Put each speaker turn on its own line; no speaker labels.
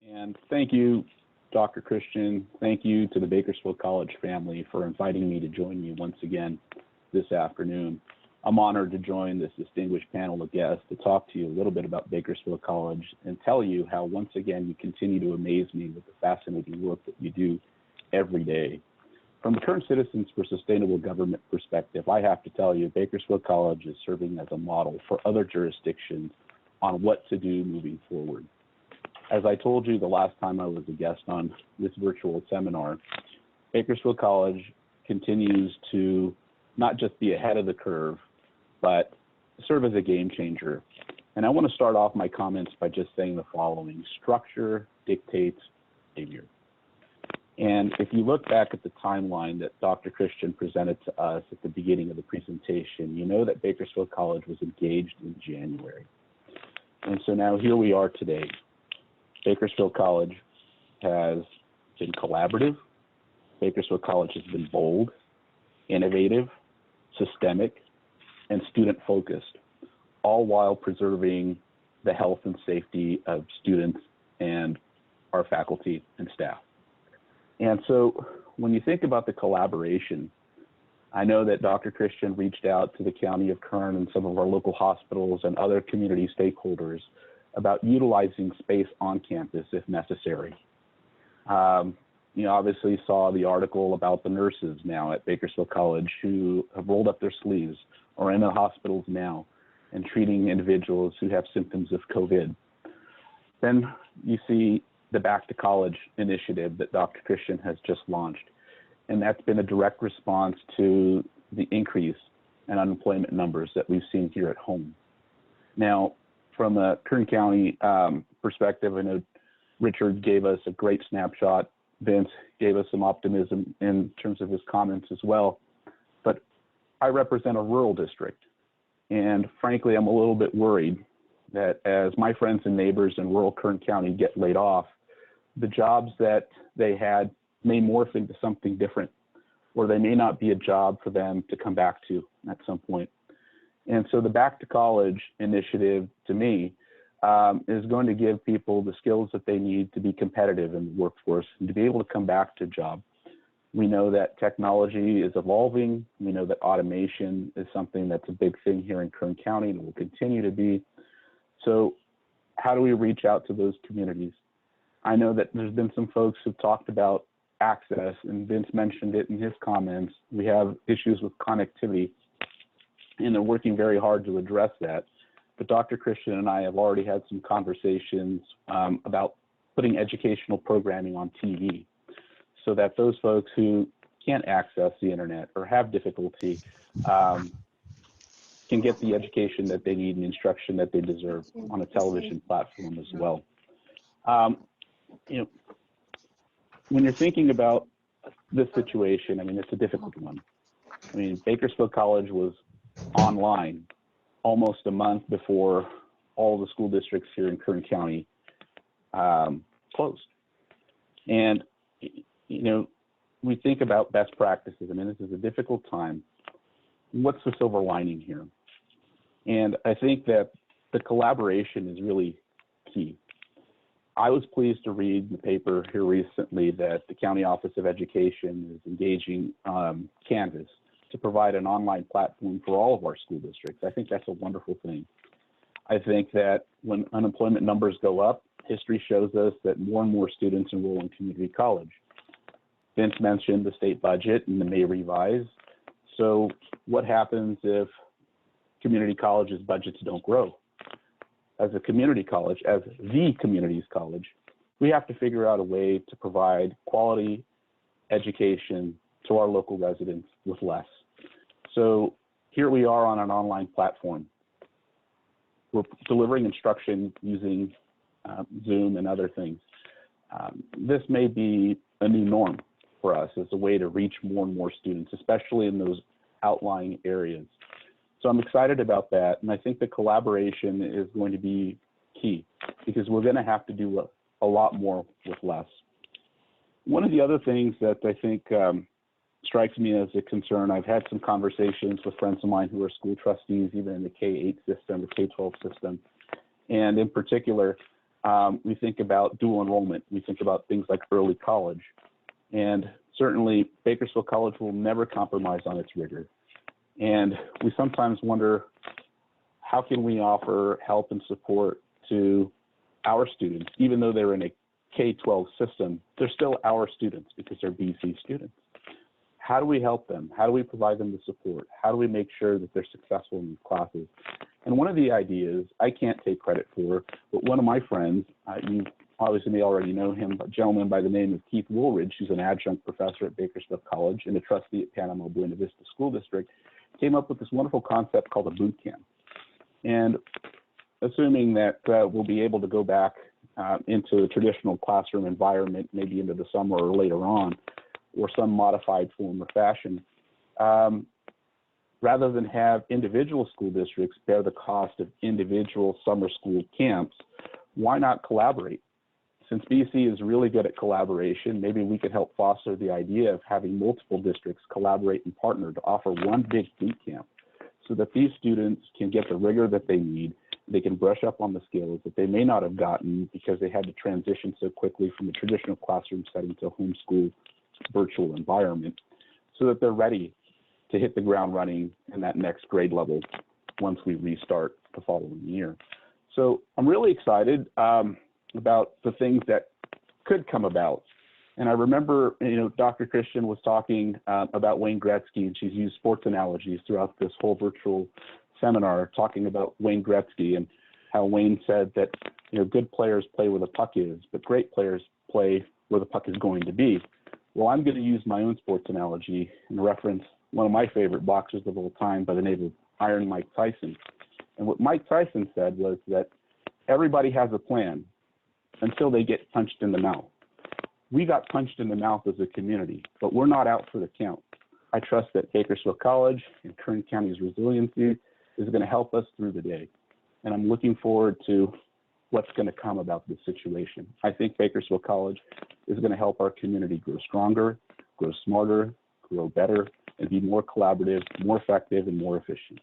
And thank you, Dr. Christian. Thank you to the Bakersfield College family for inviting me to join you once again this afternoon. I'm honored to join this distinguished panel of guests to talk to you a little bit about Bakersfield College and tell you how once again you continue to amaze me with the fascinating work that you do every day. From the Kern Citizens for Sustainable Government perspective, I have to tell you Bakersfield College is serving as a model for other jurisdictions on what to do moving forward. As I told you the last time I was a guest on this virtual seminar, Bakersfield College continues to not just be ahead of the curve, but serve as a game changer. And I want to start off my comments by just saying the following: structure dictates behavior. And if you look back at the timeline that Dr. Christian presented to us at the beginning of the presentation, you know that Bakersfield College was engaged in January. And so now here we are today. Bakersfield College has been collaborative. Bakersfield College has been bold, innovative, systemic, and student-focused, all while preserving the health and safety of students and our faculty and staff. And so when you think about the collaboration, I know that Dr. Christian reached out to the County of Kern and some of our local hospitals and other community stakeholders about utilizing space on campus if necessary. You obviously saw the article about the nurses now at Bakersfield College who have rolled up their sleeves or in the hospitals now and treating individuals who have symptoms of COVID. Then you see the Back to College initiative that Dr. Christian has just launched. And that's been a direct response to the increase in unemployment numbers that we've seen here at home. Now, from a Kern County perspective, I know Richard gave us a great snapshot. Vince gave us some optimism in terms of his comments as well. But I represent a rural district. And frankly, I'm a little bit worried that as my friends and neighbors in rural Kern County get laid off, the jobs that they had may morph into something different, or they may not be a job for them to come back to at some point. And so the Back to College initiative, to me, is going to give people the skills that they need to be competitive in the workforce and to be able to come back to a job. We know that technology is evolving. We know that automation is something that's a big thing here in Kern County and will continue to be. So how do we reach out to those communities? I know that there's been some folks who've talked about access, and Vince mentioned it in his comments. We have issues with connectivity, and they're working very hard to address that. But Dr. Christian and I have already had some conversations about putting educational programming on TV so that those folks who can't access the internet or have difficulty can get the education that they need and instruction that they deserve on a television platform as well. You know, when you're thinking about this situation, I mean, it's a difficult one. I mean, Bakersfield College was online almost a month before all the school districts here in Kern County closed. And, you know, we think about best practices. I mean, this is a difficult time. What's the silver lining here? And I think that the collaboration is really key. I was pleased to read in the paper here recently that the County Office of Education is engaging Canvas to provide an online platform for all of our school districts. I think that's a wonderful thing. I think that when unemployment numbers go up, history shows us that more and more students enroll in community college. Vince mentioned the state budget and the May revise. So what happens if community colleges' budgets don't grow? As a community college, as the community's college, we have to figure out a way to provide quality education to our local residents with less. So here we are on an online platform. We're delivering instruction using Zoom and other things. This may be a new norm for us as a way to reach more and more students, especially in those outlying areas. So I'm excited about that, and I think the collaboration is going to be key because we're going to have to do a lot more with less. One of the other things that I think strikes me as a concern, I've had some conversations with friends of mine who are school trustees, even in the K-8 system, the K-12 system, and in particular, We think about dual enrollment. We think about things like early college. And certainly Bakersfield College will never compromise on its rigor. And we sometimes wonder, how can we offer help and support to our students, even though they're in a K-12 system, they're still our students because they're BC students. How do we help them? How do we provide them the support? How do we make sure that they're successful in these classes? And one of the ideas I can't take credit for, but one of my friends, you obviously may already know him, a gentleman by the name of Keith Woolridge, who's an adjunct professor at Bakersfield College and a trustee at Panama Buena Vista School District, came up with this wonderful concept called a boot camp. And assuming that we'll be able to go back into a traditional classroom environment, maybe into the summer or later on, or some modified form or fashion, rather than have individual school districts bear the cost of individual summer school camps, why not collaborate? Since BC is really good at collaboration, maybe we could help foster the idea of having multiple districts collaborate and partner to offer one big boot camp so that these students can get the rigor that they need. They can brush up on the skills that they may not have gotten because they had to transition so quickly from a traditional classroom setting to a homeschool virtual environment, so that they're ready to hit the ground running in that next grade level once we restart the following year. So I'm really excited about the things that could come about. And I remember, Dr. Christian was talking about Wayne Gretzky, and she's used sports analogies throughout this whole virtual seminar, talking about Wayne Gretzky and how Wayne said that, good players play where the puck is, but great players play where the puck is going to be. Well, I'm going to use my own sports analogy and reference one of my favorite boxers of all time by the name of Iron Mike Tyson. And what Mike Tyson said was that everybody has a plan until they get punched in the mouth. We got punched in the mouth as a community, but we're not out for the count. I trust that Bakersfield College and Kern County's resiliency is going to help us through the day. And I'm looking forward to what's going to come about this situation. I think Bakersfield College is going to help our community grow stronger, grow smarter, grow better, and be more collaborative, more effective, and more efficient.